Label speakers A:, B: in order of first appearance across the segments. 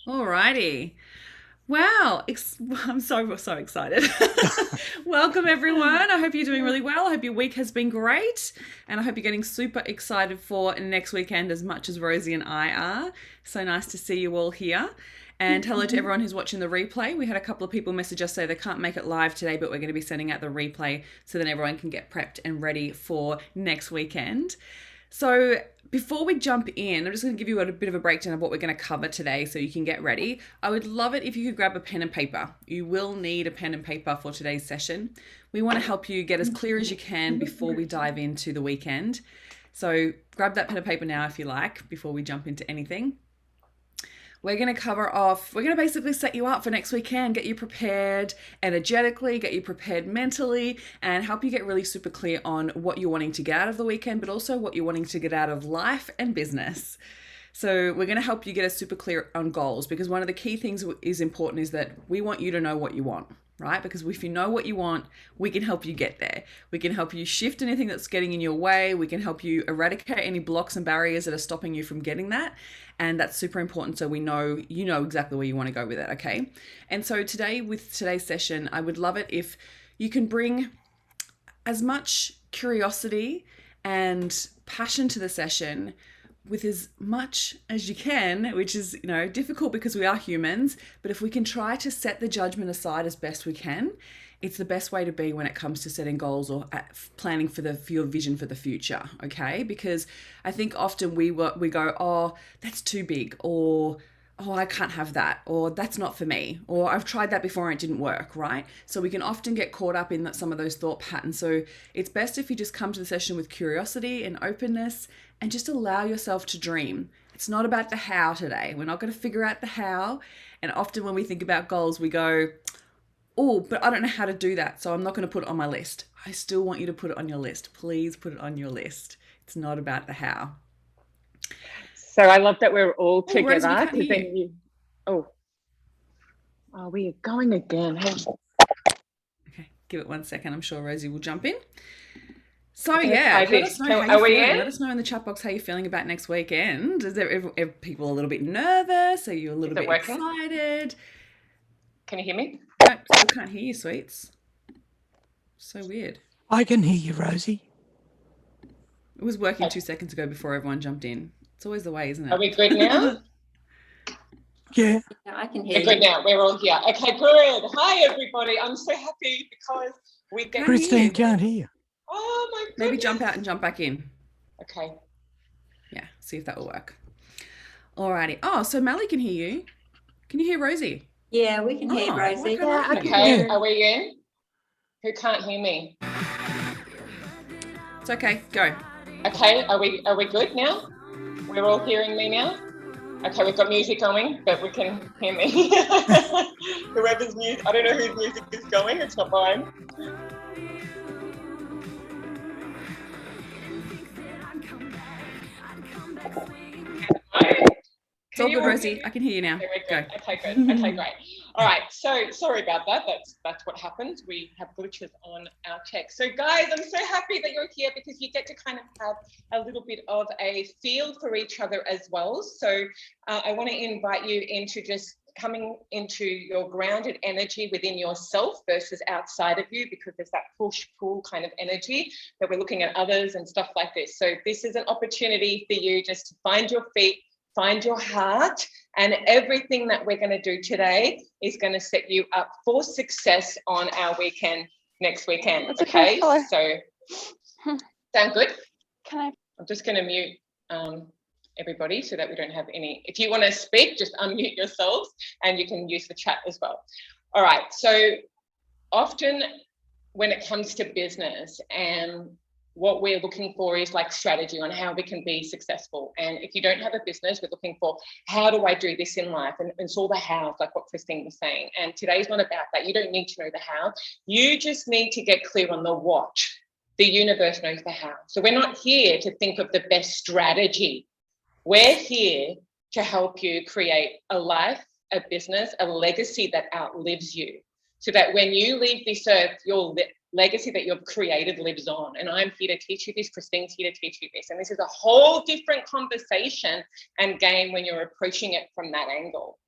A: Alrighty. Wow. I'm so excited. Welcome, everyone. I hope you're doing really well. I hope your week has been great. And I hope you're getting super excited for next weekend as much as Rosie and I are. So nice to see you all here. And hello to everyone who's watching the replay. We had a couple of people message us say they can't make it live today, but we're going to be sending out the replay so then everyone can get prepped and ready for next weekend. So before we jump in, I'm just going to give you a bit of a breakdown of what we're going to cover today so you can get ready. I would love it if you could grab a pen and paper. You will need a pen and paper for today's session. We want to help you get as clear as you can before we dive into the weekend. So grab that pen and paper now if you like, before we jump into anything. We're going to basically set you up for next weekend, get you prepared energetically, get you prepared mentally, and help you get really super clear on what you're wanting to get out of the weekend, but also what you're wanting to get out of life and business. So we're going to help you get us super clear on goals, because one of the key things is important is that we want you to know what you want, right? Because if you know what you want, we can help you get there. We can help you shift anything that's getting in your way. We can help you eradicate any blocks and barriers that are stopping you from getting that. And that's super important, so we know you know exactly where you want to go with it, okay? And so today, with today's session, I would love it if you can bring as much curiosity and passion to the session with as much as you can, which is, difficult because we are humans, but if we can try to set the judgment aside as best we can, it's the best way to be when it comes to setting goals or planning for your vision for the future, okay? Because I think often we go, oh, that's too big, or oh, I can't have that, or that's not for me, or I've tried that before and it didn't work, right? So we can often get caught up in some of those thought patterns. So it's best if you just come to the session with curiosity and openness and just allow yourself to dream. It's not about the how today. We're not going to figure out the how. And often when we think about goals, we go, oh, but I don't know how to do that, so I'm not going to put it on my list. I still want you to put it on your list. Please put it on your list. It's not about the how.
B: So I love that we're all
A: Oh, Rose, we
B: together.
A: can't hear you.
B: Oh, we are going again.
A: Okay, give it 1 second. I'm sure Rosie will jump in. So
B: Okay,
A: yeah,
B: let
A: let us know how you're feeling.
B: in?
A: Let us know in the chat box how you're feeling about next weekend. Is there people a little bit nervous? Are you a little bit
B: working?
A: excited?
B: Can you hear me?
A: Nope, still can't hear you, sweets. So weird.
C: I can hear you, Rosie.
A: It was working 2 seconds ago before everyone jumped in. It's always the way, isn't it?
B: Are we good now?
C: Yeah.
D: I can hear
B: We're good now. We're all here. Okay, good. Hi, everybody. I'm so happy because we get
C: Christine can't hear.
B: Oh, my goodness.
A: Maybe jump out and jump back in.
B: Okay.
A: Yeah, see if that will work. Alrighty. Oh, so Mally can hear you. Can you hear Rosie?
D: Yeah, we can hear Rosie.
B: Yeah, okay, are we in? Who can't hear me?
A: It's okay, go.
B: Okay, are we good now? We're all hearing me now? Okay, we've got music going, but we can hear me. Whoever's music, I don't know whose music is going, it's not mine.
A: It's all good, Rosie. I can hear you now.
B: Okay,
A: go.
B: Okay, good. Okay, great. All right, so sorry about that. That's what happens. We have glitches on our tech. So guys, I'm so happy that you're here because you get to kind of have a little bit of a feel for each other as well. So I want to invite you into just coming into your grounded energy within yourself versus outside of you, because there's that push-pull kind of energy that we're looking at others and stuff like this. So this is an opportunity for you just to find your feet, find your heart, and everything that we're going to do today is going to set you up for success on our weekend next weekend. Okay, so sound good? I'm just going to mute everybody so that we don't have any. If you want to speak, just unmute yourselves and you can use the chat as well. All right, so often when it comes to business and what we're looking for is like strategy on how we can be successful. And if you don't have a business, we're looking for how do I do this in life? And it's all the how, like what Christine was saying. And today's not about that. You don't need to know the how. You just need to get clear on the what. The universe knows the how. So we're not here to think of the best strategy. We're here to help you create a life, a business, a legacy that outlives you. So that when you leave this earth, your legacy that you've created lives on. And I'm here to teach you this. Christine's here to teach you this. And this is a whole different conversation and game when you're approaching it from that angle.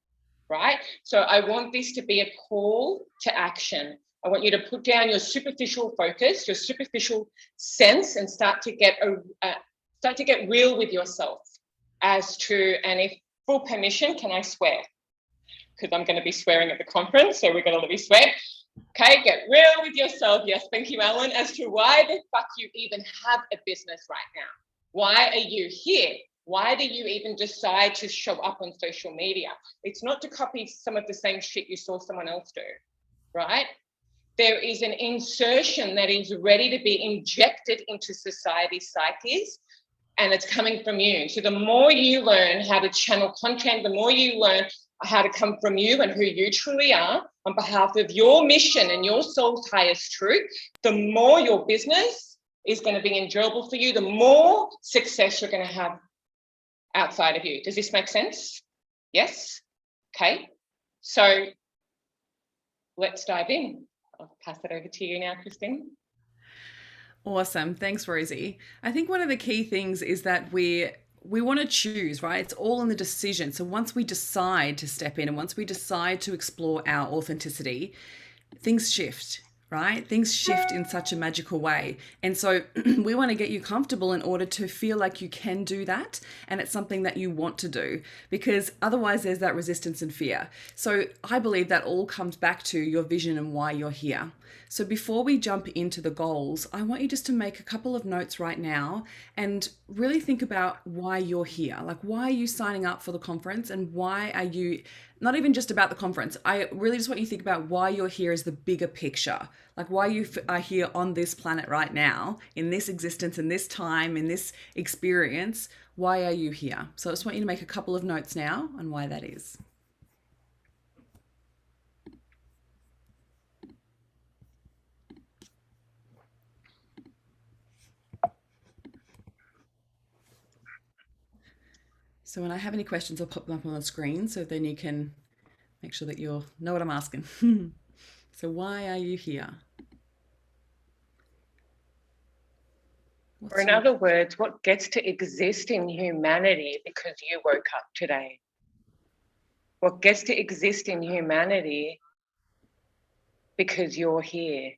B: right? So I want this to be a call to action. I want you to put down your superficial focus, your superficial sense, and start to get real with yourself as to, and if full permission, can I swear? Because I'm going to be swearing at the conference, so we're going to let me swear. Okay, get real with yourself. Yes, thank you, Alan, as to why the fuck you even have a business right now. Why are you here? Why do you even decide to show up on social media? It's not to copy some of the same shit you saw someone else do, right? There is an insertion that is ready to be injected into society's psyches, and it's coming from you. So the more you learn how to channel content, the more you learn how to come from you and who you truly are on behalf of your mission and your soul's highest truth, the more your business is going to be enjoyable for you, the more success you're going to have outside of you. Does this make sense? Yes? Okay. So let's dive in. I'll pass it over to you now, Christine.
A: Awesome. Thanks, Rosie. I think one of the key things is that we want to choose, right? It's all in the decision. So once we decide to step in and once we decide to explore our authenticity, things shift, right? Things shift in such a magical way. And so we want to get you comfortable in order to feel like you can do that. And it's something that you want to do, because otherwise there's that resistance and fear. So I believe that all comes back to your vision and why you're here. So before we jump into the goals, I want you just to make a couple of notes right now and really think about why you're here. Like, why are you signing up for the conference, and why are you, not even just about the conference, I really just want you to think about why you're here as the bigger picture. Like, why you are here on this planet right now, in this existence, in this time, in this experience. Why are you here? So I just want you to make a couple of notes now on why that is. So when I have any questions, I'll pop them up on the screen, so then you can make sure that you know what I'm asking. So why are you here?
B: Or in other words, what gets to exist in humanity because you woke up today? What gets to exist in humanity because you're here?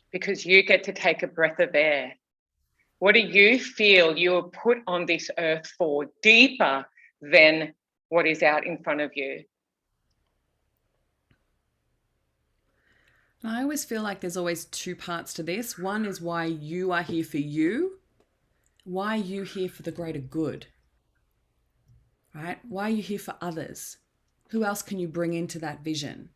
B: Because you get to take a breath of air. What do you feel you were put on this earth for, deeper than what is out in front of you?
A: I always feel like there's always two parts to this. One is why you are here for you. Why are you here for the greater good? Right? Why are you here for others? Who else can you bring into that vision?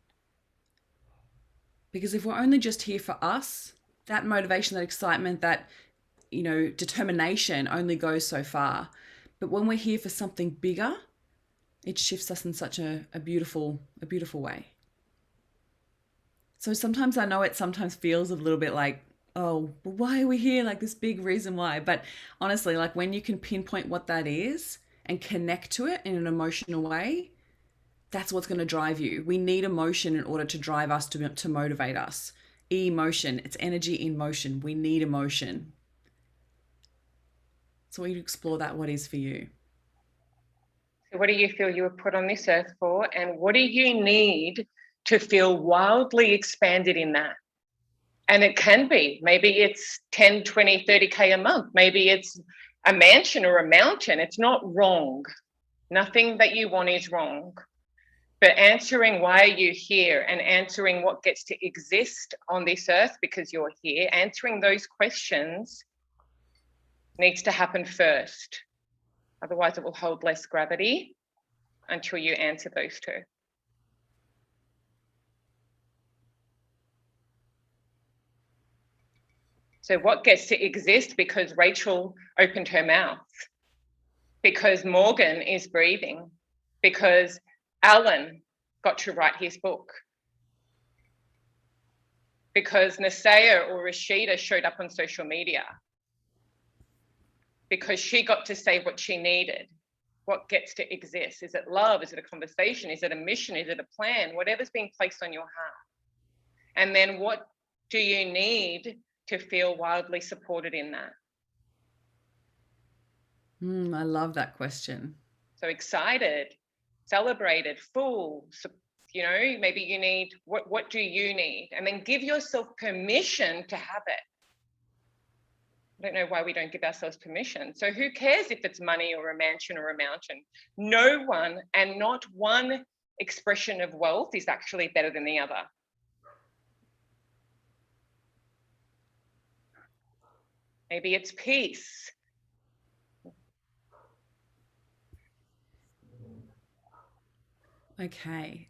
A: Because if we're only just here for us, that motivation, that excitement, that, determination only goes so far. But when we're here for something bigger, it shifts us in such a beautiful way. So sometimes I know it sometimes feels a little bit like, oh, well, why are we here? Like this big reason why. But honestly, like when you can pinpoint what that is and connect to it in an emotional way, that's what's going to drive you. We need emotion in order to drive us, to motivate us. Emotion, it's energy in motion. We need emotion. So we explore that, what is for you.
B: So what do you feel you were put on this earth for? And what do you need to feel wildly expanded in that? And it can be, maybe it's 10, 20, 30K a month. Maybe it's a mansion or a mountain. It's not wrong. Nothing that you want is wrong. But answering why are you here and answering what gets to exist on this earth because you're here, answering those questions needs to happen first. Otherwise it will hold less gravity until you answer those two. So what gets to exist because Rachel opened her mouth, because Morgan is breathing, because Alan got to write his book, because Nasaya or Rashida showed up on social media, because she got to say what she needed, what gets to exist? Is it love? Is it a conversation? Is it a mission? Is it a plan? Whatever's being placed on your heart. And then what do you need to feel wildly supported in that?
A: I love that question.
B: So excited, celebrated, full, you know, maybe you need, what do you need? And then give yourself permission to have it. I don't know why we don't give ourselves permission. So who cares if it's money or a mansion or a mountain? No one and not one expression of wealth is actually better than the other. Maybe it's peace.
A: Okay.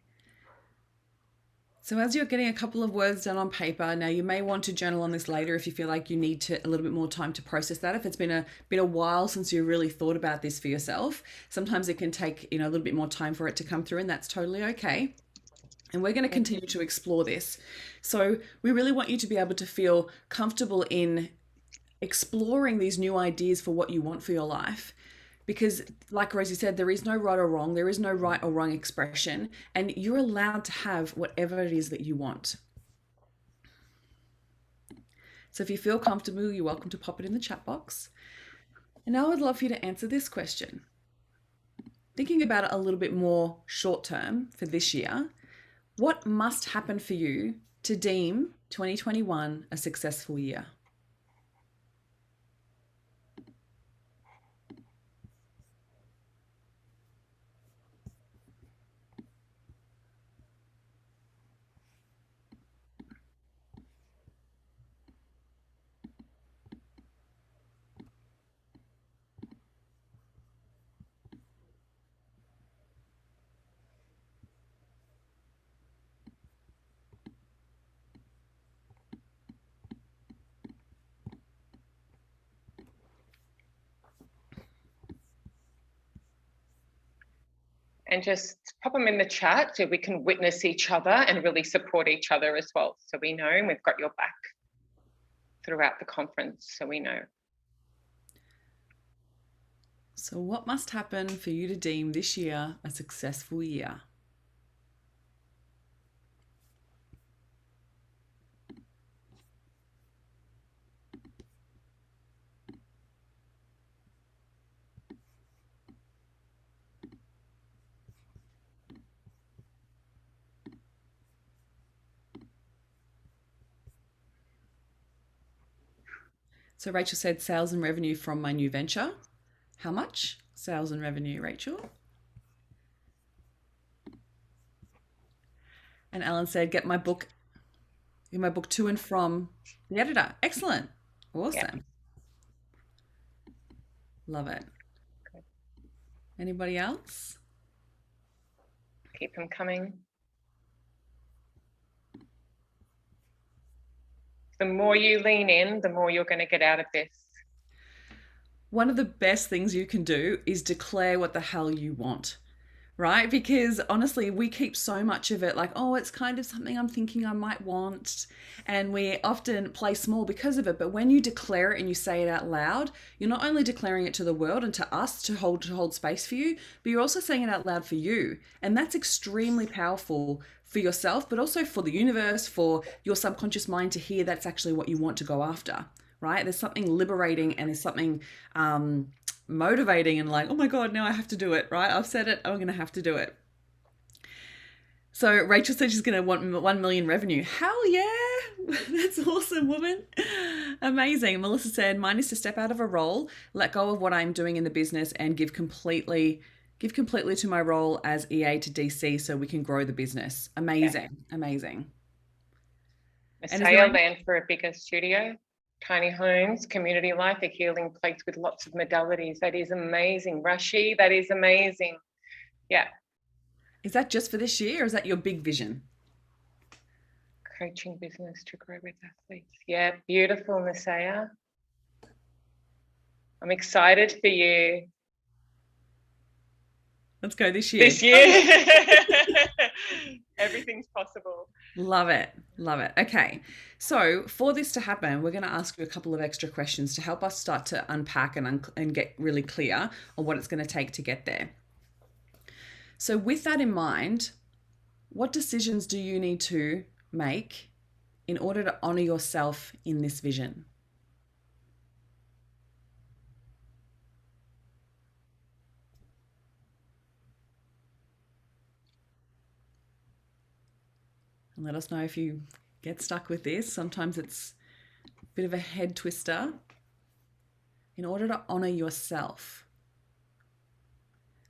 A: So as you're getting a couple of words down on paper, now you may want to journal on this later if you feel like you need a little bit more time to process that. If it's been a while since you really thought about this for yourself, sometimes it can take, a little bit more time for it to come through, and that's totally okay. And we're going to continue to explore this. So we really want you to be able to feel comfortable in exploring these new ideas for what you want for your life. Because like Rosie said, there is no right or wrong. There is no right or wrong expression. And you're allowed to have whatever it is that you want. So if you feel comfortable, you're welcome to pop it in the chat box. And now I'd love for you to answer this question. Thinking about it a little bit more short term for this year, what must happen for you to deem 2021 a successful year?
B: And just pop them in the chat so we can witness each other and really support each other as well. So we know, and we've got your back throughout the conference, so we know.
A: So what must happen for you to deem this year a successful year? So Rachel said sales and revenue from my new venture. How much? Sales and revenue, Rachel. And Alan said, get my book to and from the editor. Excellent. Awesome. Yeah. Love it. Anybody else?
B: Keep them coming. The more you lean in, the more you're going to get out of this.
A: One of the best things you can do is declare what the hell you want, right? Because honestly, we keep so much of it like, oh, it's kind of something I'm thinking I might want. And we often play small because of it. But when you declare it and you say it out loud, you're not only declaring it to the world and to us to hold space for you, but you're also saying it out loud for you. And that's extremely powerful for yourself, but also for the universe, for your subconscious mind to hear that's actually what you want to go after, right? There's something liberating and there's something motivating and like, oh my God, now I have to do it, right? I've said it, I'm going to have to do it. So Rachel said she's going to want 1 million revenue. Hell yeah. That's awesome, woman. Amazing. Melissa said, mine is to step out of a role, let go of what I'm doing in the business and give completely to my role as EA to DC so we can grow the business. Amazing. Yeah. Amazing.
B: Messiah land for a bigger studio, tiny homes, community life, a healing place with lots of modalities. That is amazing. Rashi, that is amazing. Yeah.
A: Is that just for this year or is that your big vision?
B: Coaching business to grow with athletes. Yeah, beautiful, Messiah. I'm excited for you.
A: Let's go this year.
B: This year. Everything's possible.
A: Love it. Love it. Okay. So, for this to happen, we're going to ask you a couple of extra questions to help us start to unpack and get really clear on what it's going to take to get there. So, with that in mind, what decisions do you need to make in order to honor yourself in this vision? And let us know if you get stuck with this. Sometimes it's a bit of a head twister. In order to honor yourself.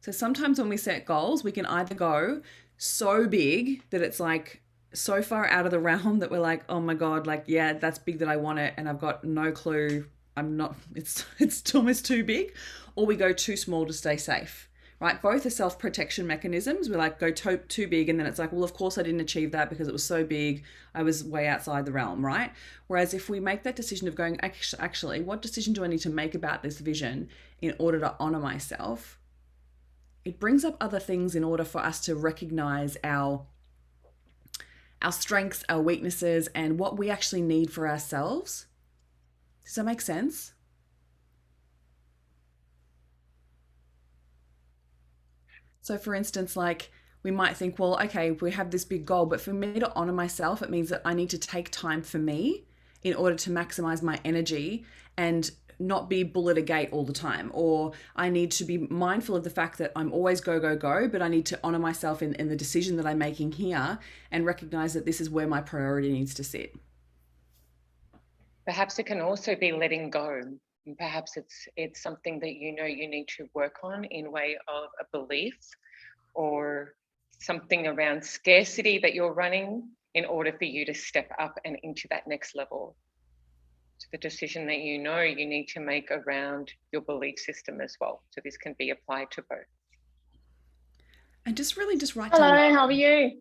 A: So sometimes when we set goals, we can either go so big that it's like so far out of the realm that we're like, oh my God, like, yeah, that's big that I want it. And I've got no clue. It's almost too big. Or we go too small to stay safe, right? Both are self-protection mechanisms. We like go too big, and then it's like, well, of course I didn't achieve that because it was so big. I was way outside the realm, right? Whereas if we make that decision of going, actually, what decision do I need to make about this vision in order to honor myself? It brings up other things in order for us to recognize our strengths, our weaknesses, and what we actually need for ourselves. Does that make sense? So, for instance, like we might think, well, okay, we have this big goal, but for me to honor myself, it means that I need to take time for me in order to maximize my energy and not be bull at a gate all the time. Or I need to be mindful of the fact that I'm always go, go, go, but I need to honor myself in the decision that I'm making here and recognize that this is where my priority needs to sit.
B: Perhaps it can also be letting go. Perhaps it's something that you need to work on in way of a belief or something around scarcity that you're running in order for you to step up and into that next level. So the decision that you need to make around your belief system as well. So this can be applied to both.
A: And just really just write
B: Hello,
A: down.
B: how are you?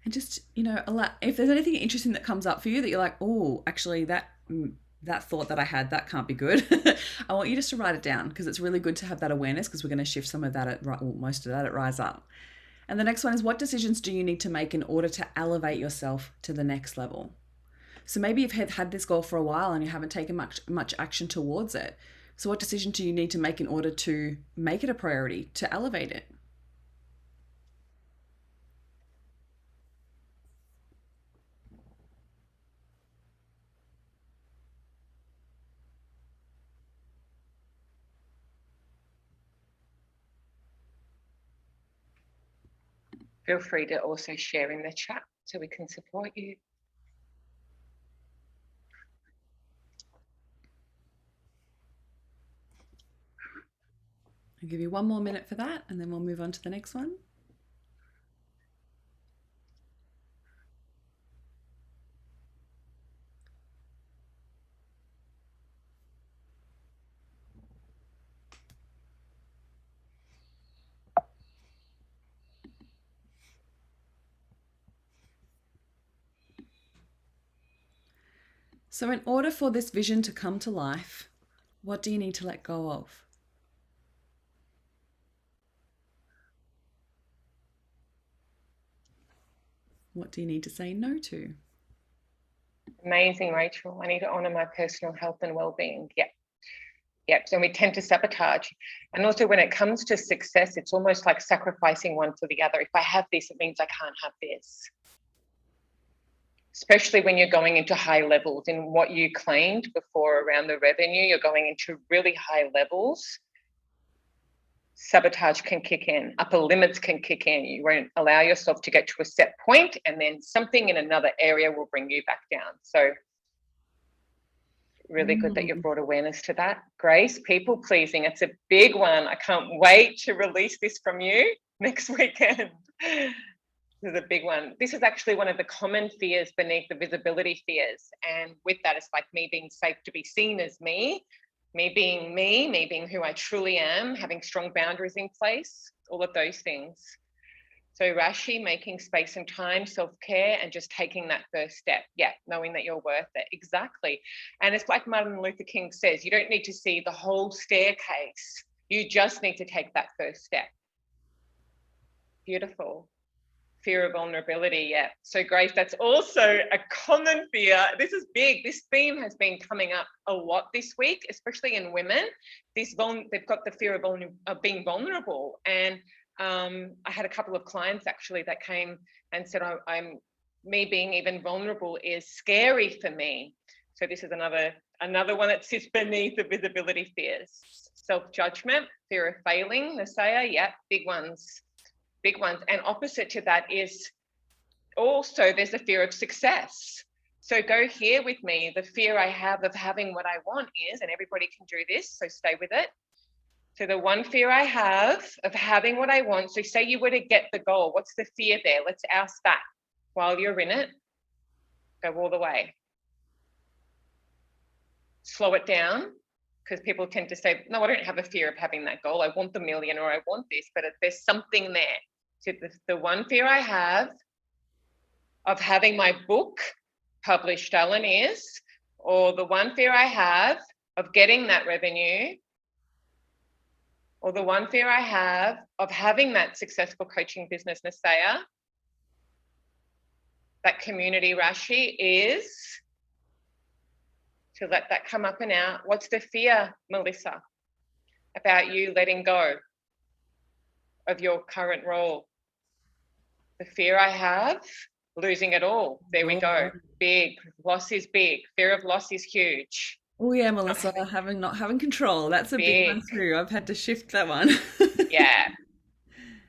A: And just, if there's anything interesting that comes up for you that you're like, oh, actually that thought that I had, that can't be good. I want you just to write it down because it's really good to have that awareness because we're going to shift some of that most of that at Rise Up. And the next one is, what decisions do you need to make in order to elevate yourself to the next level? So maybe you've had this goal for a while and you haven't taken much action towards it. So what decision do you need to make in order to make it a priority, to elevate it?
B: Feel free to also share in the chat so we can support you.
A: I'll give you one more minute for that and then we'll move on to the next one. So in order for this vision to come to life, what do you need to let go of? What do you need to say no to?
B: Amazing, Rachel. I need to honor my personal health and well-being. Yep. So we tend to sabotage. And also when it comes to success, it's almost like sacrificing one for the other. If I have this, it means I can't have this. Especially when you're going into high levels. In what you claimed before around the revenue, you're going into really high levels. Sabotage can kick in, upper limits can kick in. You won't allow yourself to get to a set point, and then something in another area will bring you back down. So really good that you've brought awareness to that. Grace, people pleasing, it's a big one. I can't wait to release this from you next weekend. This is a big one. This is actually one of the common fears beneath the visibility fears. And with that, it's like me being safe to be seen as me being who I truly am, having strong boundaries in place, all of those things. So Rashi, making space and time, self-care, and just taking that first step. Yeah, knowing that you're worth it. Exactly. And it's like Martin Luther King says, you don't need to see the whole staircase You just need to take that first step. Beautiful. Fear of vulnerability. Yeah. So Grace, that's also a common fear. This is big. This theme has been coming up a lot this week, especially in women. They've got the fear of being vulnerable. And I had a couple of clients actually that came and said, me being even vulnerable is scary for me. So this is another one that sits beneath the visibility fears. Self-judgment, fear of failing, Nasaya, yeah, big ones. And opposite to that is also there's a fear of success. So go here with me. The fear I have of having what I want is, and everybody can do this, so stay with it. So the one fear I have of having what I want, so say you were to get the goal, what's the fear there? Let's ask that while you're in it. Go all the way. Slow it down, because people tend to say, no, I don't have a fear of having that goal. I want the million or I want this, but there's something there. So the one fear I have of having my book published, Ellen, is, or the one fear I have of getting that revenue, or the one fear I have of having that successful coaching business, Nasaya, that community, Rashi, is to let that come up and out. What's the fear, Melissa, about you letting go of your current role? The fear I have, losing it all. There we go. Big. Loss is big. Fear of loss is huge.
A: Oh yeah, Melissa, not having control. That's a big one too. I've had to shift that one.
B: Yeah.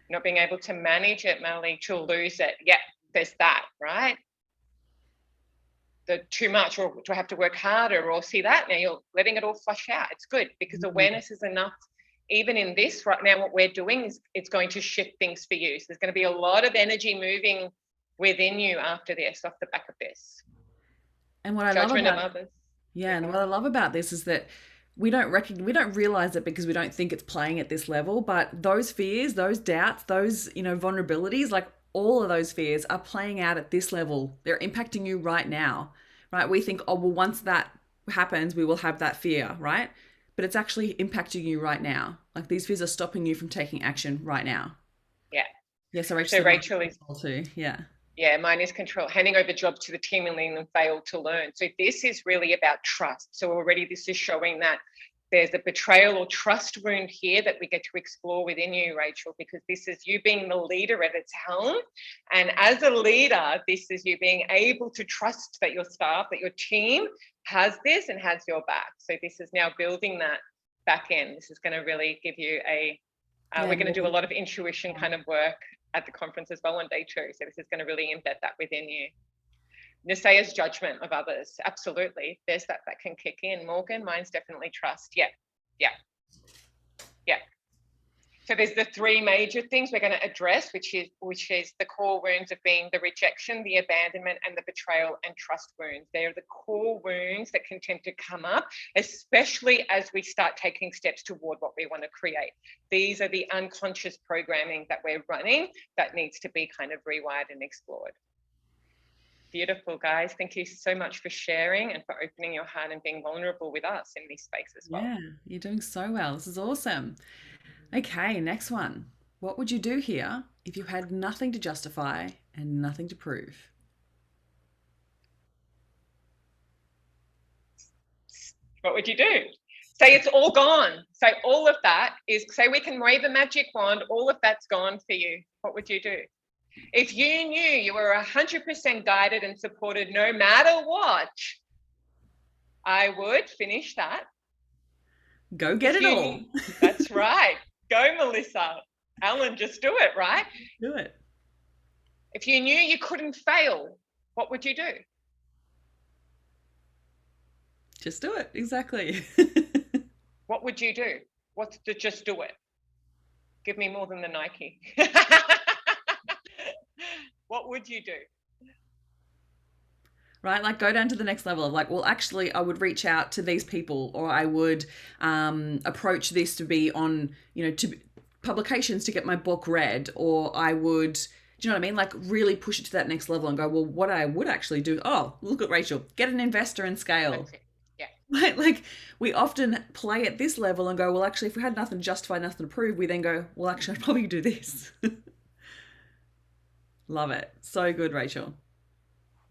B: Not being able to manage it, Melly, to lose it. Yeah, there's that, right? The too much, or do I have to work harder, or see that? Now you're letting it all flush out. It's good because awareness is enough. Even in this right now, what we're doing is it's going to shift things for you. So there's going to be a lot of energy moving within you after this, off the back of this.
A: And what I love about and what I love about this is that we don't realize it because we don't think it's playing at this level. But those fears, those doubts, those vulnerabilities, like all of those fears are playing out at this level. They're impacting you right now, right? We think, oh well, once that happens, we will have that fear, right? But it's actually impacting you right now. Like these fears are stopping you from taking action right now.
B: Yeah.
A: Yeah. So
B: Rachel is
A: too. Yeah.
B: Yeah, mine is control, handing over jobs to the team and letting them fail to learn. So this is really about trust. So already this is showing that there's a betrayal or trust wound here that we get to explore within you, Rachel, because this is you being the leader at its helm. And as a leader, this is you being able to trust that your staff, that your team has this and has your back. So this is now building that back in. This is going to really give you we're going to do a lot of intuition kind of work at the conference as well on day 2. So this is going to really embed that within you. Nasaya's judgment of others. Absolutely. There's that can kick in. Morgan, mine's definitely trust. Yeah. So there's the 3 major things we're going to address, which is the core wounds of being the rejection, the abandonment, and the betrayal and trust wounds. They're the core wounds that can tend to come up, especially as we start taking steps toward what we want to create. These are the unconscious programming that we're running that needs to be kind of rewired and explored. Beautiful, guys. Thank you so much for sharing and for opening your heart and being vulnerable with us in this space as well.
A: Yeah, you're doing so well. This is awesome. Okay, next one. What would you do here if you had nothing to justify and nothing to prove?
B: What would you do? Say it's all gone. Say all of that say we can wave a magic wand, all of that's gone for you. What would you do? If you knew you were 100% guided and supported no matter what, I would finish that.
A: Go get it all.
B: That's right. Go, Melissa. Ellen, just do it, right?
A: Do it.
B: If you knew you couldn't fail, what would you do?
A: Just do it. Exactly.
B: What would you do? What's the just do it? Give me more than the Nike. What would you do?
A: Right? Like go down to the next level of like, well, actually I would reach out to these people, or I would approach this to be on, to publications to get my book read, or I would, do you know what I mean? Like really push it to that next level and go, well, what I would actually do, oh, look at Rachel, get an investor and scale.
B: Yeah.
A: Right? Like we often play at this level and go, well, actually, if we had nothing to justify, nothing to prove, we then go, well, actually, I'd probably do this. Love it. So good, Rachel.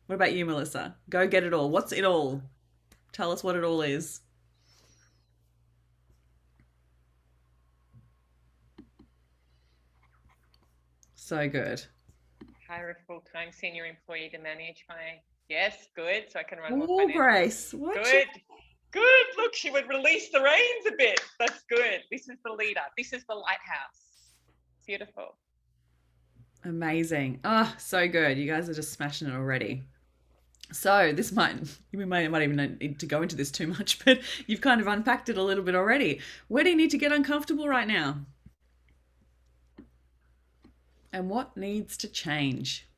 A: What about you, Melissa? Go get it all. What's it all? Tell us what it all is. So good.
B: Hire a full-time senior employee to manage my, yes, good. So I can run more
A: Oh,
B: financial.
A: Grace. What?
B: Good. Good. Look, she would release the reins a bit. That's good. This is the leader. This is the lighthouse. Beautiful.
A: Amazing. Oh, so good. You guys are just smashing it already. So this might, might even need to go into this too much, but you've kind of unpacked it a little bit already. Where do you need to get uncomfortable right now? And what needs to change?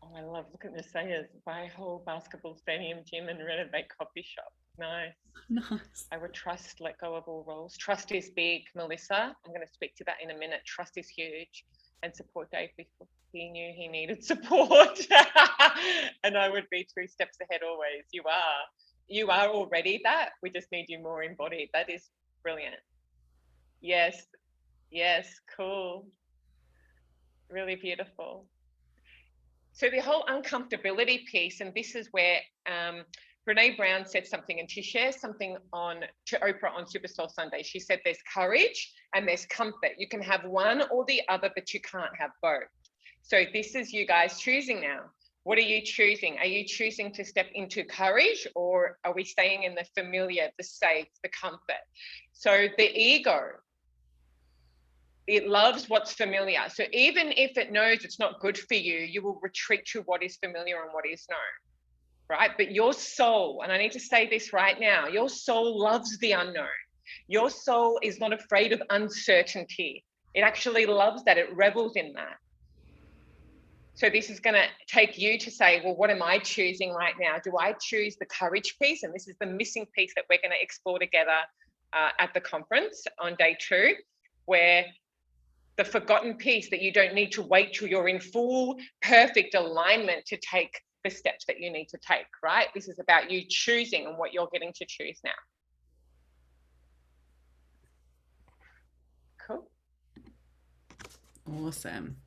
B: Oh, I love, look at the sayers, buy a whole basketball stadium, gym, and renovate coffee shop. Nice.
A: Nice.
B: I would trust, let go of all roles. Trust is big, Melissa. I'm going to speak to that in a minute. Trust is huge. And support Dave before he knew he needed support. And I would be 2 steps ahead always. You are. You are already that. We just need you more embodied. That is brilliant. Yes. Yes. Cool. Really beautiful. So the whole uncomfortability piece, and this is where Brene Brown said something, and she shares something to Oprah on Super Soul Sunday. She said there's courage and there's comfort. You can have one or the other, but you can't have both. So this is you guys choosing now. What are you choosing? Are you choosing to step into courage, or are we staying in the familiar, the safe, the comfort? So the ego, it loves what's familiar. So even if it knows it's not good for you, you will retreat to what is familiar and what is known, right? But your soul, and I need to say this right now, your soul loves the unknown. Your soul is not afraid of uncertainty. It actually loves that. It revels in that. So this is going to take you to say, well, what am I choosing right now? Do I choose the courage piece? And this is the missing piece that we're going to explore together at the conference on day 2, where the forgotten piece that you don't need to wait till you're in full, perfect alignment to take the steps that you need to take, right? This is about you choosing and what you're getting to choose now. Cool.
A: Awesome.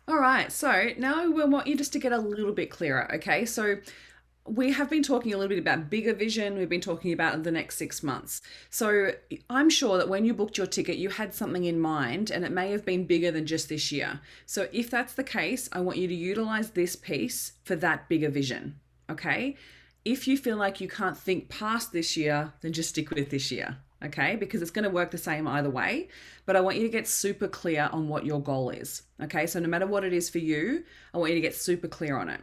A: All right, so now we want you just to get a little bit clearer, okay? So we have been talking a little bit about bigger vision. We've been talking about the next 6 months. So I'm sure that when you booked your ticket, you had something in mind, and it may have been bigger than just this year. So if that's the case, I want you to utilize this piece for that bigger vision, okay? If you feel like you can't think past this year, then just stick with this year, okay? Because it's going to work the same either way. But I want you to get super clear on what your goal is, okay? So no matter what it is for you, I want you to get super clear on it.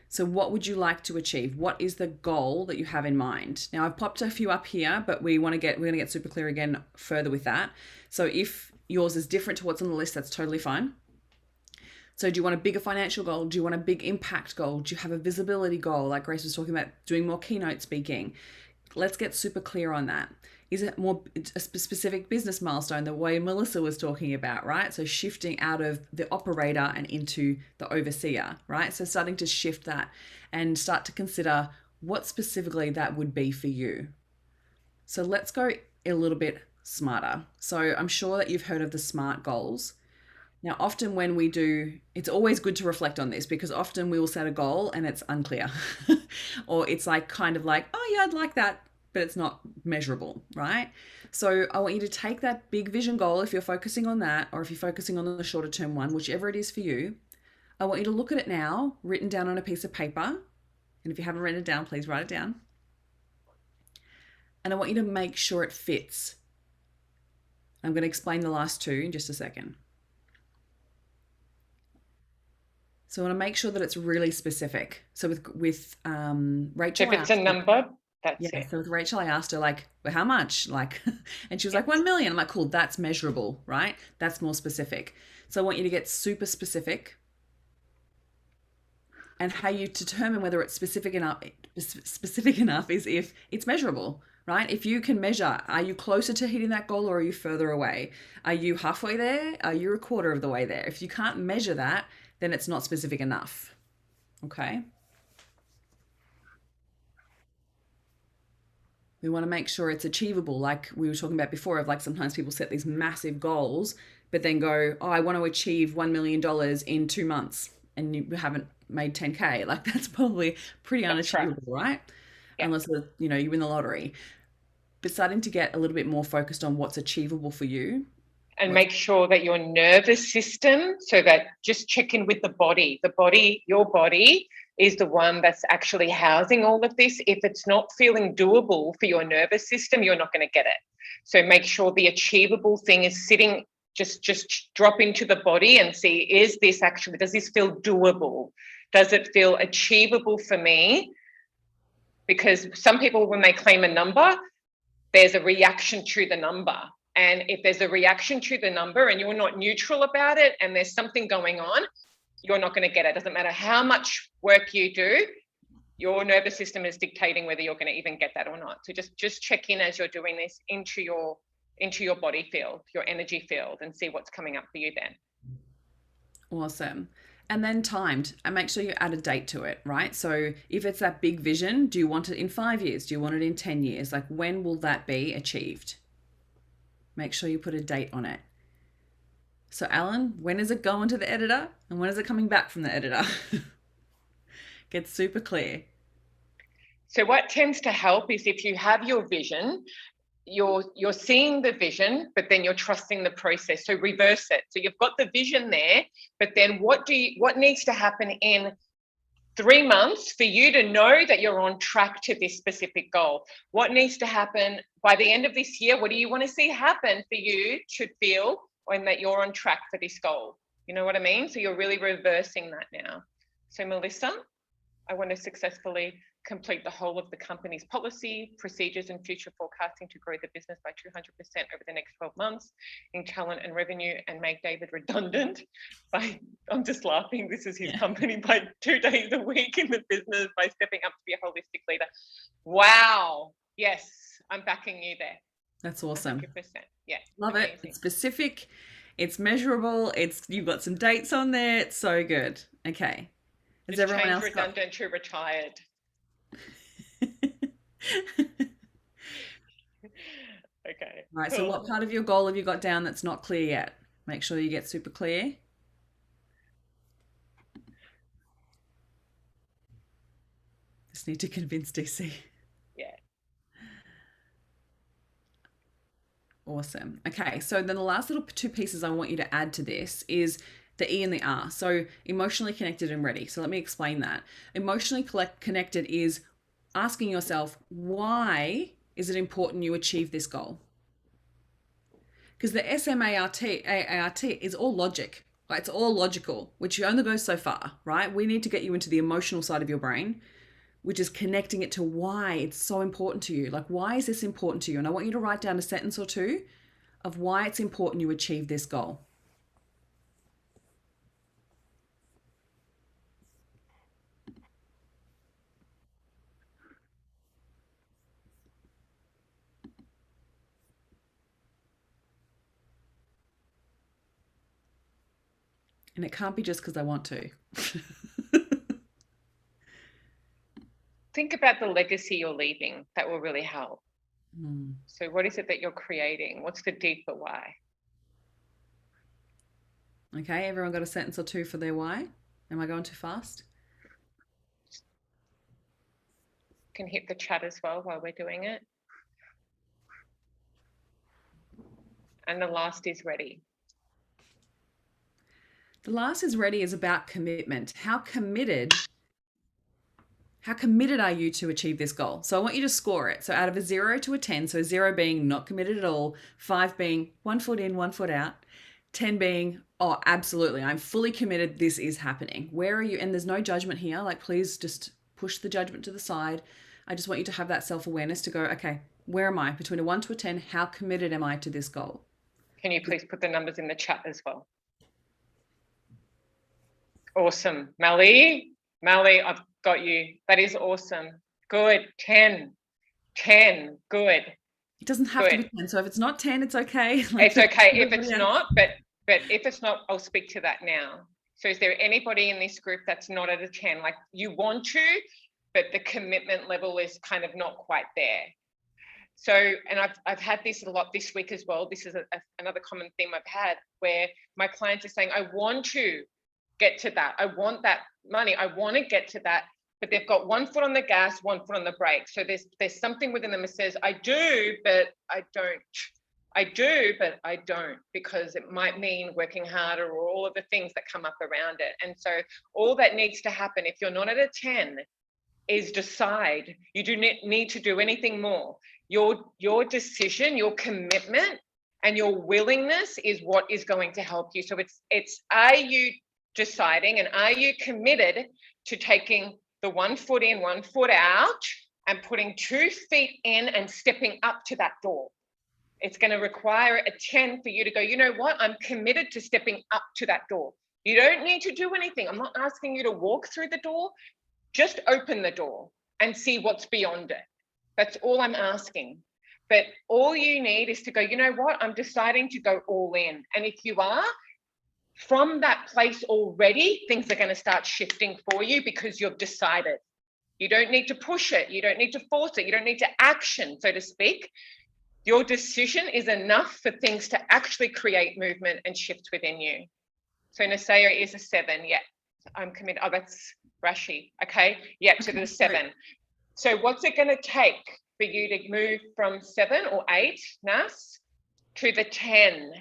A: So what would you like to achieve? What is the goal that you have in mind? Now I've popped a few up here, but we're going to get super clear again further with that. So if yours is different to what's on the list, that's totally fine. So do you want a bigger financial goal? Do you want a big impact goal? Do you have a visibility goal? Like Grace was talking about, doing more keynote speaking. Let's get super clear on that. Is it more a specific business milestone, the way Melissa was talking about, right? So shifting out of the operator and into the overseer, right? So starting to shift that and start to consider what specifically that would be for you. So let's go a little bit smarter. So I'm sure that you've heard of the SMART goals. Now, often when we do, it's always good to reflect on this, because often we will set a goal and it's unclear or it's like kind of like, oh yeah, I'd like that, but it's not measurable, right? So I want you to take that big vision goal, if you're focusing on that, or if you're focusing on the shorter term one, whichever it is for you. I want you to look at it now, written down on a piece of paper. And if you haven't written it down, please write it down. And I want you to make sure it fits. I'm going to explain the last 2 in just a second. So I want to make sure that it's really specific. So with Rachel,
B: if it's a number, that's it.
A: So with Rachel, I asked her like, well, how much? Like, and she was like 1 million. I'm like, cool, that's measurable, right? That's more specific. So I want you to get super specific. And how you determine whether it's specific enough is if it's measurable, right? If you can measure, are you closer to hitting that goal or are you further away? Are you halfway there? Are you 1/4 of the way there? If you can't measure that, then it's not specific enough. Okay. We want to make sure it's achievable. Like we were talking about before, of like sometimes people set these massive goals, but then go, oh, I want to achieve $1 million in 2 months, and you haven't made 10K. Like that's probably pretty
B: That's right.
A: unachievable, right?
B: Yeah.
A: Unless, you win the lottery. But starting to get a little bit more focused on what's achievable for you.
B: And make sure that your nervous system, so that just check in with the body. Your body is the one that's actually housing all of this. If it's not feeling doable for your nervous system, you're not going to get it. So make sure the achievable thing is sitting, just drop into the body and see, does this feel doable? Does it feel achievable for me? Because some people, when they claim a number, there's a reaction to the number. And if there's a reaction to the number and you're not neutral about it and there's something going on, you're not going to get it. It doesn't matter how much work you do, your nervous system is dictating whether you're going to even get that or not. So just check in as you're doing this into your body field, your energy field, and see what's coming up for you then.
A: Awesome. And then timed, and make sure you add a date to it, right? So if it's that big vision, do you want it in 5 years? Do you want it in 10 years? Like when will that be achieved? Make sure you put a date on it. So Alan, when is it going to the editor? And when is it coming back from the editor? Get super clear.
B: So what tends to help is if you have your vision, you're seeing the vision, but then you're trusting the process. So reverse it. So you've got the vision there, but then what needs to happen in 3 months for you to know that you're on track to this specific goal? What needs to happen by the end of this year? What do you want to see happen for you to feel when that you're on track for this goal? You know what I mean? So you're really reversing that now. So Melissa, I want to successfully complete the whole of the company's policy, procedures, and future forecasting to grow the business by 200% over the next 12 months in talent and revenue, and make David redundant I'm just laughing, this is his company, by 2 days a week in the business, by stepping up to be a holistic leader. Wow. Yes, I'm backing you there.
A: That's awesome.
B: 100%. Yeah.
A: Love
B: amazing.
A: it. It's specific. It's measurable. You've got some dates on there. It's so good. Okay. Has
B: Just
A: everyone else
B: redundant to retired. Okay.
A: Right. Cool. So what part of your goal have you got down that's not clear yet? Make sure you get super clear. Just need to convince DC.
B: Yeah.
A: Awesome. Okay. So then the last little 2 pieces I want you to add to this is the E and the R. So emotionally connected and ready. So let me explain that. Emotionally connected is asking yourself, why is it important you achieve this goal? Because the SMART is all logic, right? It's all logical, which only goes so far, right? We need to get you into the emotional side of your brain, which is connecting it to why it's so important to you. Like, why is this important to you? And I want you to write down a sentence or 2 of why it's important you achieve this goal. And it can't be just because I want to.
B: Think about the legacy you're leaving. That will really help.
A: Mm.
B: So what is it that you're creating? What's the deeper why?
A: Okay, everyone got a sentence or 2 for their why? Am I going too fast?
B: Can hit the chat as well while we're doing it. And the last is ready.
A: The last is ready is about commitment. How committed are you to achieve this goal? So I want you to score it. So out of a 0 to a 10, so 0 being not committed at all, 5 being 1 foot in, 1 foot out, 10 being, oh, absolutely, I'm fully committed, this is happening. Where are you? And there's no judgment here. Like, please just push the judgment to the side. I just want you to have that self-awareness to go, okay, where am I? Between a 1 to a 10, how committed am I to this goal?
B: Can you please put the numbers in the chat as well? Awesome. Melly, I've got you. That is awesome. Good. 10. Good.
A: It doesn't have to be 10. So if it's not 10, it's okay.
B: It's okay if it's not, but if it's not, I'll speak to that now. So is there anybody in this group that's not at a 10? Like, you want to, but the commitment level is kind of not quite there. So, and I've had this a lot this week as well. This is another common theme I've had where my clients are saying, I want to get to that. I want that money. I want to get to that. But they've got one foot on the gas, one foot on the brake. So there's something within them that says, I do, but I don't. I do, but I don't, because it might mean working harder or all of the things that come up around it. And so all that needs to happen, if you're not at a 10, is decide. You do not need to do anything more. Your decision, your commitment, and your willingness is what is going to help you. So it's are you deciding and are you committed to taking the 1 foot in, 1 foot out, and putting 2 feet in and stepping up to that door? It's going to require a 10 for you to go, you know what? I'm committed to stepping up to that door. You don't need to do anything. I'm not asking you to walk through the door. Just open the door and see what's beyond it. That's all I'm asking. But all you need is to go, you know what? I'm deciding to go all in. And if you are, from that place already, things are going to start shifting for you because you've decided. You don't need to push it. You don't need to force it. You don't need to action, so to speak. Your decision is enough for things to actually create movement and shift within you. So Nasaya is a 7. Yeah, I'm committed. Oh, that's Rashi. Okay. Yeah, to the 7. So what's it going to take for you to move from 7 or 8, Nas, to the 10?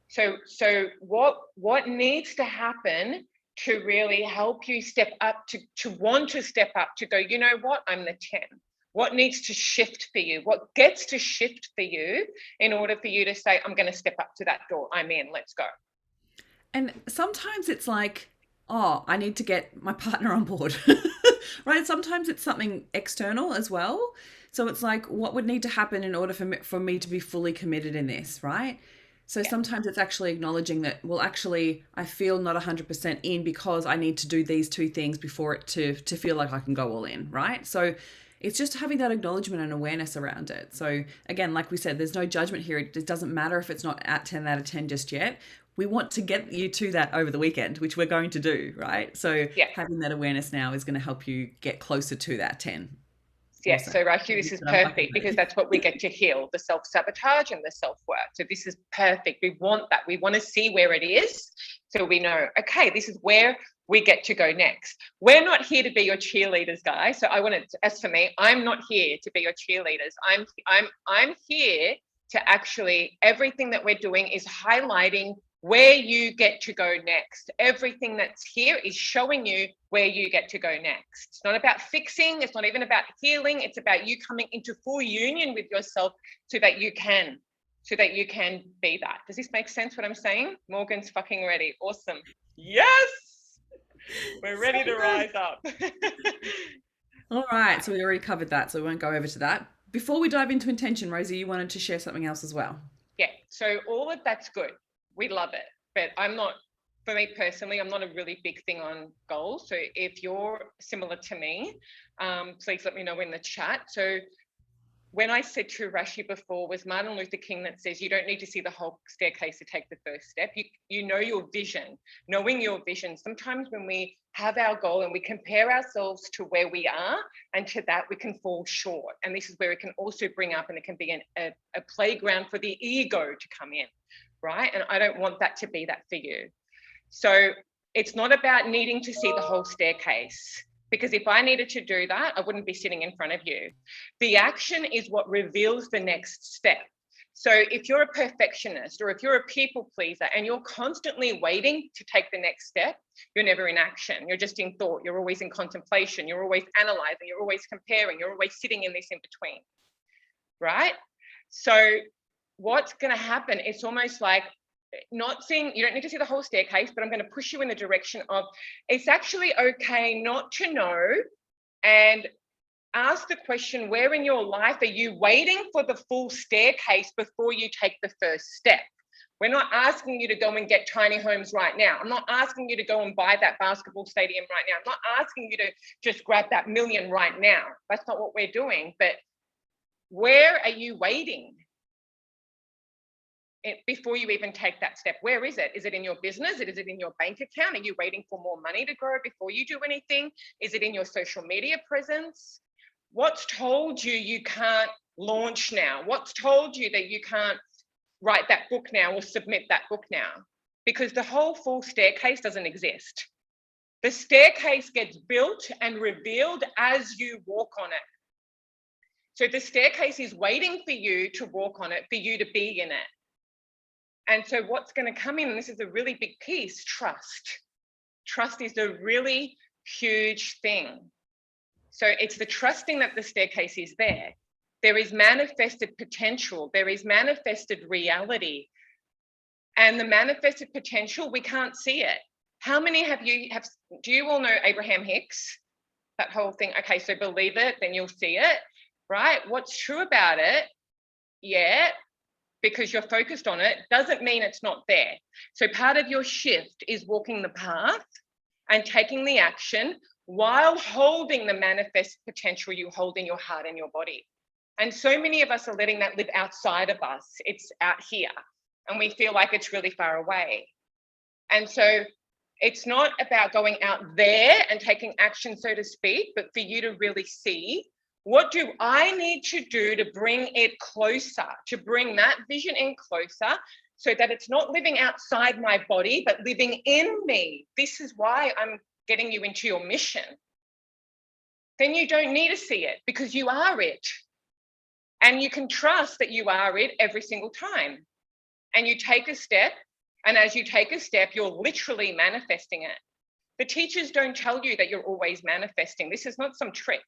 B: So what needs to happen to really help you step up, to want to step up, to go, you know what, I'm the 10. What needs to shift for you? What gets to shift for you in order for you to say, I'm going to step up to that door. I'm in, let's go.
A: And sometimes it's like, oh, I need to get my partner on board, right? Sometimes it's something external as well. So it's like, what would need to happen in order for me to be fully committed in this, right? So sometimes it's actually acknowledging that, well, actually, I feel not 100% in because I need to do these 2 things before it to feel like I can go all in, right? So it's just having that acknowledgement and awareness around it. So again, like we said, there's no judgment here. It doesn't matter if it's not at 10 out of 10 just yet. We want to get you to that over the weekend, which we're going to do, right? So having that awareness now is going to help you get closer to that 10.
B: Yes, so Rashi, this is perfect because that's what we get to heal, the self-sabotage and the self-work. So this is perfect. We want that. We want to see where it is so we know, okay, this is where we get to go next. We're not here to be your cheerleaders, guys. So I want to, as for me, I'm not here to be your cheerleaders. I'm here to actually, everything that we're doing is highlighting where you get to go next. Everything that's here is showing you where you get to go next. It's not about fixing. It's not even about healing. It's about you coming into full union with yourself so that you can be that. Does this make sense what I'm saying? Morgan's fucking ready. Awesome. Yes. We're ready to rise up.
A: All right. So we already covered that. So we won't go over to that. Before we dive into intention, Rosie, you wanted to share something else as well.
B: Yeah. So all of that's good. We love it, but for me personally, I'm not a really big thing on goals. So if you're similar to me, please let me know in the chat. So when I said to Rashi before, was Martin Luther King that says you don't need to see the whole staircase to take the first step. You know your vision, knowing your vision. Sometimes when we have our goal and we compare ourselves to where we are and to that, we can fall short. And this is where it can also bring up, and it can be a playground for the ego to come in. Right? And I don't want that to be that for you. So it's not about needing to see the whole staircase, because if I needed to do that, I wouldn't be sitting in front of you. The action is what reveals the next step. So if you're a perfectionist or if you're a people pleaser and you're constantly waiting to take the next step, you're never in action. You're just in thought. You're always in contemplation. You're always analyzing. You're always comparing. You're always sitting in this in between. Right? So what's going to happen, it's almost like not seeing, you don't need to see the whole staircase, but I'm going to push you in the direction of, it's actually okay not to know, and ask the question, where in your life are you waiting for the full staircase before you take the first step? We're not asking you to go and get tiny homes right now. I'm not asking you to go and buy that basketball stadium right now. I'm not asking you to just grab that million right now. That's not what we're doing. But where are you waiting before you even take that step? Where is it? Is it in your business? Is it in your bank account? Are you waiting for more money to grow before you do anything? Is it in your social media presence? What's told you you can't launch now? What's told you that you can't write that book now or submit that book now? Because the whole full staircase doesn't exist. The staircase gets built and revealed as you walk on it. So the staircase is waiting for you to walk on it, for you to be in it. And so what's going to come in, and this is a really big piece, trust. Trust is a really huge thing. So it's the trusting that the staircase is there. There is manifested potential. There is manifested reality. And the manifested potential, we can't see it. How many do you all know Abraham Hicks? That whole thing. Okay, so believe it, then you'll see it, right? What's true about it? Yeah, because you're focused on it, doesn't mean it's not there. So part of your shift is walking the path and taking the action while holding the manifest potential you hold in your heart and your body. And so many of us are letting that live outside of us. It's out here, and we feel like it's really far away. And so it's not about going out there and taking action, so to speak, but for you to really see, what do I need to do to bring it closer, to bring that vision in closer so that it's not living outside my body, but living in me? This is why I'm getting you into your mission. Then you don't need to see it because you are it. And you can trust that you are it every single time. And you take a step, and as you take a step, you're literally manifesting it. The teachers don't tell you that you're always manifesting. This is not some trick.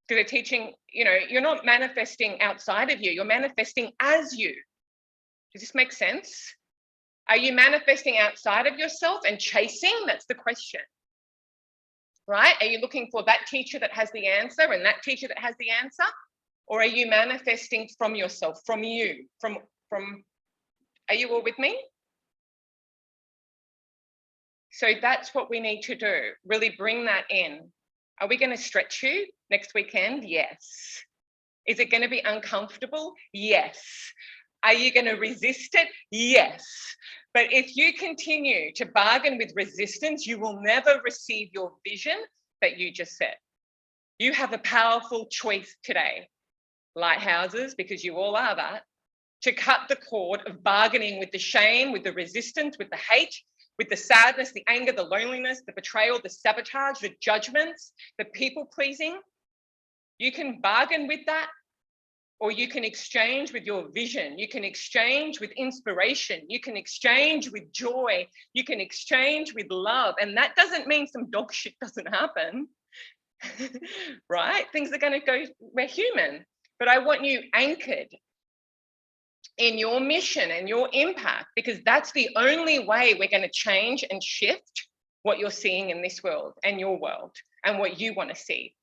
B: Because they're teaching, you're not manifesting outside of you, you're manifesting as you. Does this make sense? Are you manifesting outside of yourself and chasing? That's the question, right? Are you looking for that teacher that has the answer and that teacher that has the answer? Or are you manifesting from yourself, from you, from, are you all with me? So that's what we need to do, really bring that in. Are we going to stretch you next weekend? Yes. Is it going to be uncomfortable? Yes. Are you going to resist it? Yes. But if you continue to bargain with resistance, you will never receive your vision that you just set. You have a powerful choice today, lighthouses, because you all are that, to cut the cord of bargaining with the shame, with the resistance, with the hate, with the sadness, the anger, the loneliness, the betrayal, the sabotage, the judgments, the people pleasing. You can bargain with that, or you can exchange with your vision. You can exchange with inspiration. You can exchange with joy. You can exchange with love. And that doesn't mean some dog shit doesn't happen, right? Things are going to go, we're human. But I want you anchored in your mission and your impact, because that's the only way we're going to change and shift what you're seeing in this world and your world and what you want to see.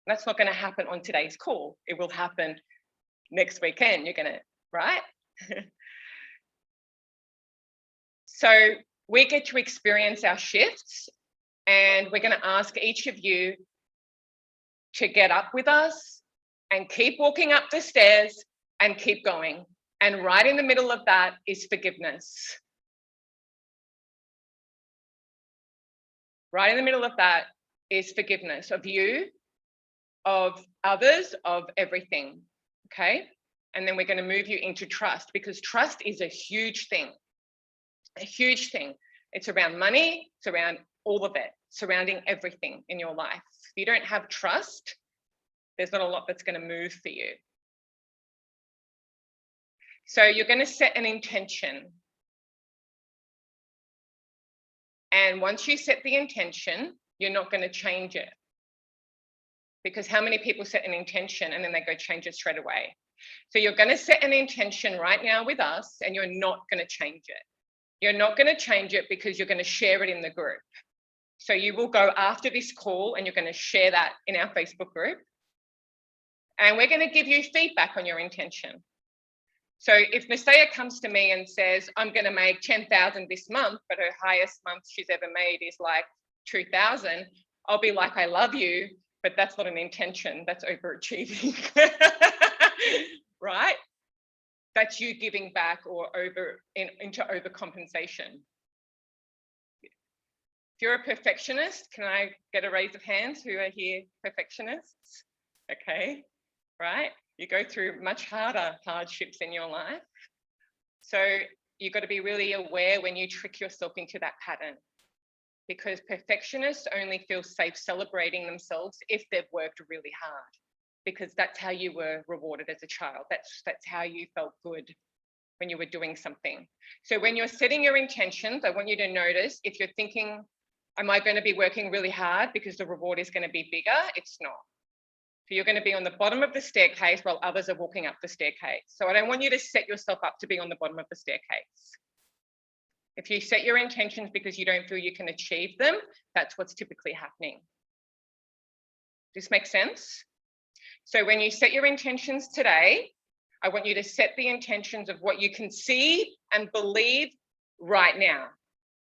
B: That's not going to happen on today's call. It will happen next weekend. You're going to, right? So we get to experience our shifts, and we're going to ask each of you to get up with us and keep walking up the stairs and keep going. And right in the middle of that is forgiveness. Right in the middle of that is forgiveness of you, of others, of everything, okay? And then we're going to move you into trust, because trust is a huge thing, a huge thing. It's around money, it's around all of it, surrounding everything in your life. If you don't have trust, there's not a lot that's going to move for you. So you're going to set an intention. And once you set the intention, you're not going to change it. Because how many people set an intention and then they go change it straight away? So you're going to set an intention right now with us, and you're not going to change it. You're not going to change it because you're going to share it in the group. So you will go after this call and you're going to share that in our Facebook group. And we're going to give you feedback on your intention. So if Nasaya comes to me and says, I'm going to make 10,000 this month, but her highest month she's ever made is like 2,000, I'll be like, I love you, but that's not an intention, that's overachieving, right? That's you giving back or into overcompensation. If you're a perfectionist, can I get a raise of hands who are here perfectionists? okay? Right? You go through much harder hardships in your life. So you've got to be really aware when you trick yourself into that pattern, because perfectionists only feel safe celebrating themselves if they've worked really hard, because that's how you were rewarded as a child. That's how you felt good when you were doing something. So when you're setting your intentions, I want you to notice if you're thinking, am I going to be working really hard because the reward is going to be bigger? It's not. So you're going to be on the bottom of the staircase while others are walking up the staircase. So I don't want you to set yourself up to be on the bottom of the staircase. If you set your intentions because you don't feel you can achieve them, that's what's typically happening. Does this make sense? So when you set your intentions today, I want you to set the intentions of what you can see and believe right now.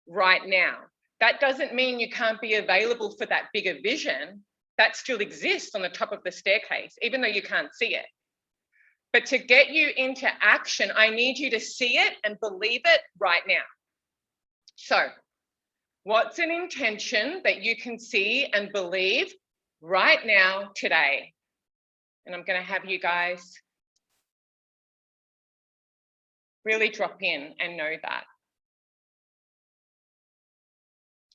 B: Right now. That doesn't mean you can't be available for that bigger vision. That still exists on the top of the staircase, even though you can't see it. But to get you into action, I need you to see it and believe it right now. So what's an intention that you can see and believe right now, today? And I'm going to have you guys really drop in and know that.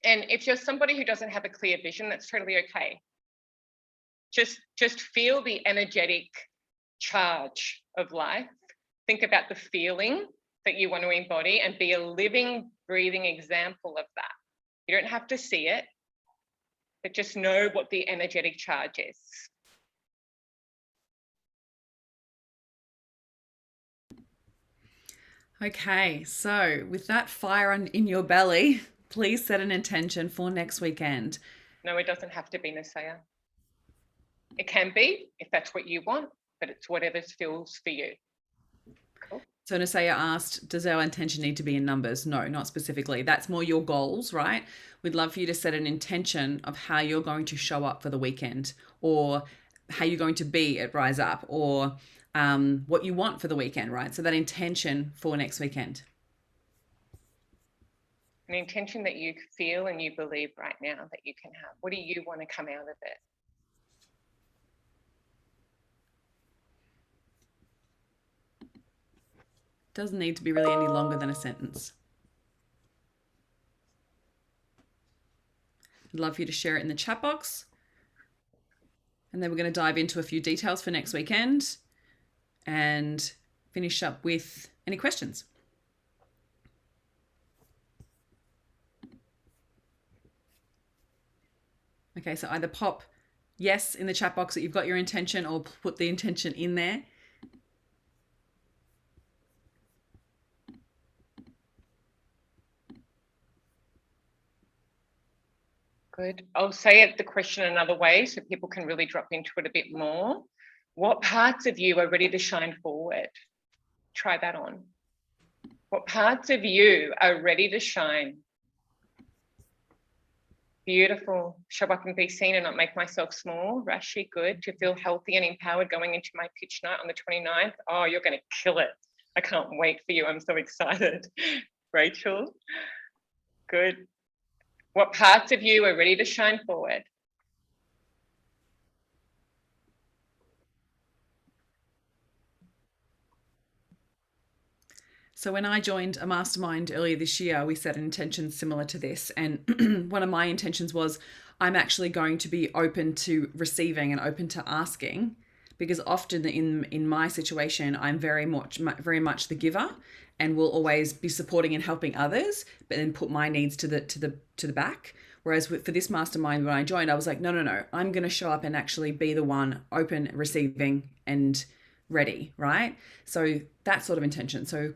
B: And if you're somebody who doesn't have a clear vision, that's totally okay. Just feel the energetic charge of life. Think about the feeling that you want to embody and be a living, breathing example of that. You don't have to see it, but just know what the energetic charge is.
A: Okay, so with that fire in your belly, please set an intention for next weekend.
B: No, it doesn't have to be, Nasaya. It can be if that's what you want, but it's whatever feels for you. Cool.
A: So Nasaya asked, does our intention need to be in numbers? No, not specifically. That's more your goals, right? We'd love for you to set an intention of how you're going to show up for the weekend, or how you're going to be at Rise Up, or what you want for the weekend, right? So that intention for next weekend.
B: An intention that you feel and you believe right now that you can have. What do you want to come out of it?
A: Doesn't need to be really any longer than a sentence. I'd love for you to share it in the chat box. And then we're going to dive into a few details for next weekend and finish up with any questions. Okay, so either pop yes in the chat box that you've got your intention, or put the intention in there.
B: Good. I'll say it, the question another way so people can really drop into it a bit more. What parts of you are ready to shine forward? Try that on. What parts of you are ready to shine? Beautiful. Show up and be seen and not make myself small. Rashi, good. To feel healthy and empowered going into my pitch night on the 29th. Oh, you're going to kill it. I can't wait for you. I'm so excited. Rachel, good. What parts of you are ready to shine forward?
A: So when I joined a mastermind earlier this year, we set an intention similar to this. And one of my intentions was, I'm actually going to be open to receiving and open to asking, because often in my situation, I'm very much the giver and will always be supporting and helping others, but then put my needs to the back. Whereas for this mastermind, when I joined, I was like, no, I'm going to show up and actually be the one open, receiving, and ready, right? So that sort of intention. So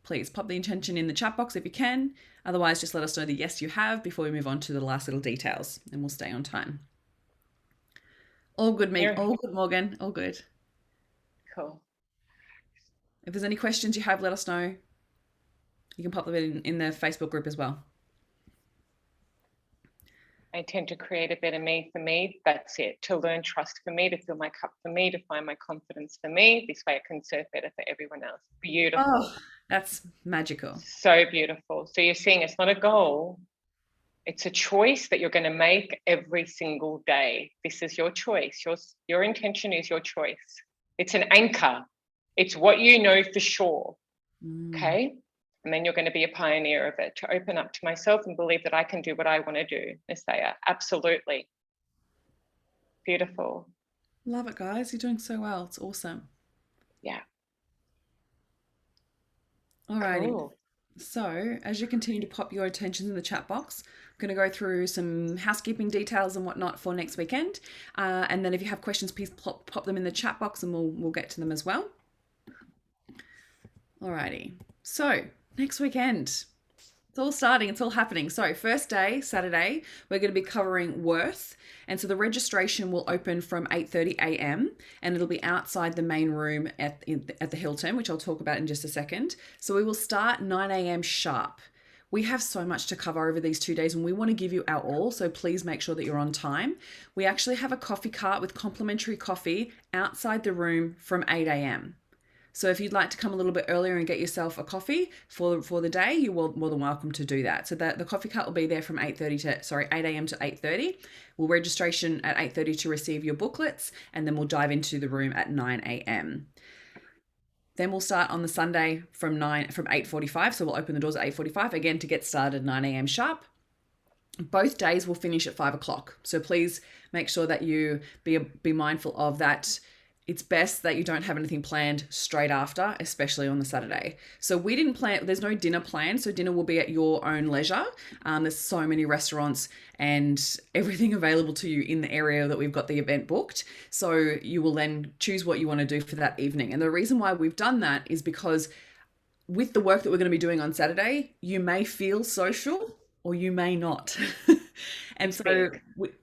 A: please pop the intention in the chat box if you can. Otherwise, just let us know the yes you have before we move on to the last little details, and we'll stay on time. All good, me. All good, Morgan. All good.
B: Cool.
A: If there's any questions you have, let us know. You can pop them in the Facebook group as well.
B: I tend to create a better me for me. That's it. To learn trust for me, to fill my cup for me, to find my confidence for me. This way I can serve better for everyone else. Beautiful.
A: Oh, that's magical.
B: So beautiful. So you're seeing it's not a goal. It's a choice that you're going to make every single day. This is your choice. Your intention is your choice. It's an anchor. It's what you know for sure. Okay. And then you're going to be a pioneer of it, to open up to myself and believe that I can do what I want to do. Nisaya, absolutely. Beautiful.
A: Love it, guys. You're doing so well. It's awesome.
B: Yeah.
A: Alrighty.
B: Cool.
A: So, as you continue to pop your attention in the chat box, I'm going to go through some housekeeping details and whatnot for next weekend. And then if you have questions, please pop them in the chat box and we'll get to them as well. Alrighty. So, next weekend. It's all starting, it's all happening. So first day, Saturday, we're going to be covering Worth. And so the registration will open from 8:30 a.m. and it'll be outside the main room at the Hilton, which I'll talk about in just a second. So we will start 9 a.m. sharp. We have so much to cover over these 2 days and we want to give you our all, so please make sure that you're on time. We actually have a coffee cart with complimentary coffee outside the room from 8 a.m. So if you'd like to come a little bit earlier and get yourself a coffee for the day, you're more than welcome to do that. So the coffee cart will be there from 8 a.m. to 8:30. We'll registration at 8:30 to receive your booklets, and then we'll dive into the room at 9 a.m. Then we'll start on the Sunday from 8:45. So we'll open the doors at 8:45 again to get started 9 a.m. sharp. Both days will finish at 5 o'clock. So please make sure that you be mindful of that. It's best that you don't have anything planned straight after, especially on the Saturday. So we didn't plan, there's no dinner planned. So dinner will be at your own leisure. There's so many restaurants and everything available to you in the area that we've got the event booked. So you will then choose what you want to do for that evening. And the reason why we've done that is because with the work that we're going to be doing on Saturday, you may feel social or you may not. And so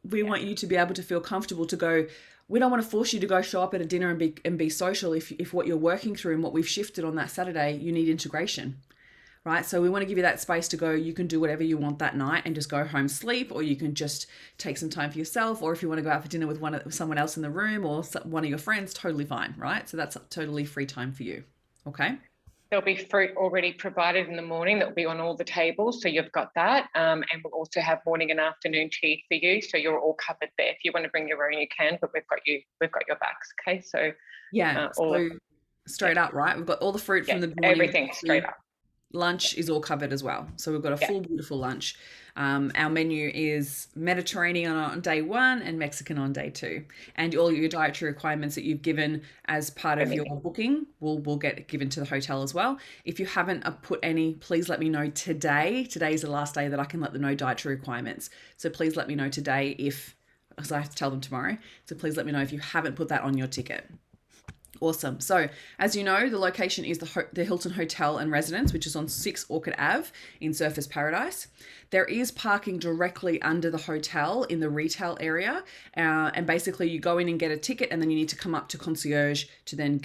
A: we want you to be able to feel comfortable to go. We don't want to force you to go show up at a dinner and be social if what you're working through and what we've shifted on that Saturday, you need integration, right? So we want to give you that space to go, you can do whatever you want that night and just go home, sleep, or you can just take some time for yourself. Or if you want to go out for dinner with someone else in the room or one of your friends, totally fine, right? So that's totally free time for you, okay?
B: There'll be fruit already provided in the morning that will be on all the tables, so you've got that. And we'll also have morning and afternoon tea for you, so you're all covered there. If you want to bring your own, you can, but we've got your backs. Okay, so
A: yeah, so straight up, right? We've got all the fruit from the morning.
B: Everything straight up.
A: Lunch is all covered as well. So we've got a full, beautiful lunch. Our menu is Mediterranean on day 1 and Mexican on day 2. And all your dietary requirements that you've given as part of your booking will get given to the hotel as well. If you haven't put any, please let me know today. Today is the last day that I can let them know dietary requirements. So please let me know today because I have to tell them tomorrow. So please let me know if you haven't put that on your ticket. Awesome. So as you know, the location is the Hilton Hotel and Residence, which is on 6 Orchid Ave in Surfers Paradise. There is parking directly under the hotel in the retail area. And basically you go in and get a ticket and then you need to come up to concierge to then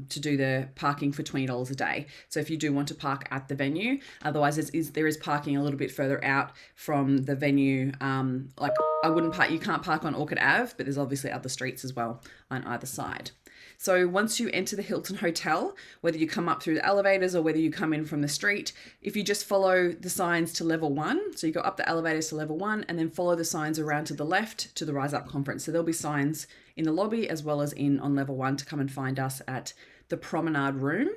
A: to do the parking for $20 a day. So if you do want to park at the venue, otherwise there is parking a little bit further out from the venue. You can't park on Orchid Ave, but there's obviously other streets as well on either side. So once you enter the Hilton Hotel, whether you come up through the elevators or whether you come in from the street, if you just follow the signs to level 1, so you go up the elevators to level 1 and then follow the signs around to the left to the Rise Up Conference. So there'll be signs in the lobby as well as on level 1 to come and find us at the Promenade Room,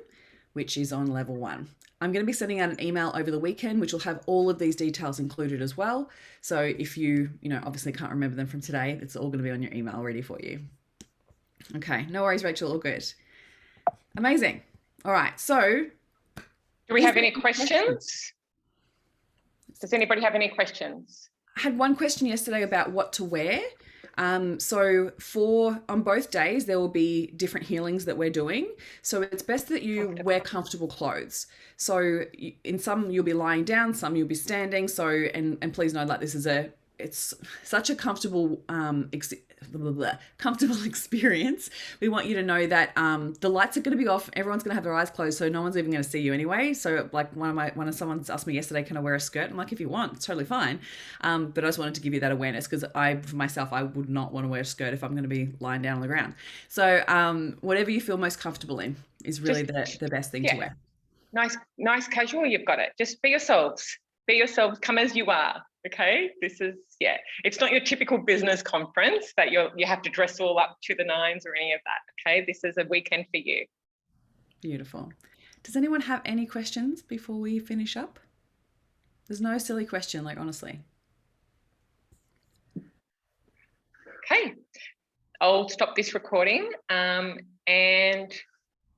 A: which is on level 1. I'm going to be sending out an email over the weekend, which will have all of these details included as well. So if you obviously can't remember them from today, it's all going to be on your email ready for you. Okay, no worries, Rachel, all good. Amazing. All right, so.
B: Do we have any questions? Does anybody have any questions?
A: I had one question yesterday about what to wear. So on both days, there will be different healings that we're doing. So it's best that you wear comfortable clothes. So in some you'll be lying down, some you'll be standing. So, and please know that it's such a comfortable experience. We want you to know that the lights are going to be off. Everyone's going to have their eyes closed, so no one's even going to see you anyway. So like someone asked me yesterday, can I wear a skirt? I'm like, if you want, it's totally fine. But I just wanted to give you that awareness because for myself, I would not want to wear a skirt if I'm going to be lying down on the ground. So whatever you feel most comfortable in is really the best thing to wear.
B: Nice casual. You've got it. Just be yourselves. Be yourselves. Come as you are. Okay, this is, yeah, it's not your typical business conference that you have to dress all up to the nines or any of that. Okay, this is a weekend for you.
A: Beautiful. Does anyone have any questions before we finish up? There's no silly question, like honestly.
B: Okay, I'll stop this recording and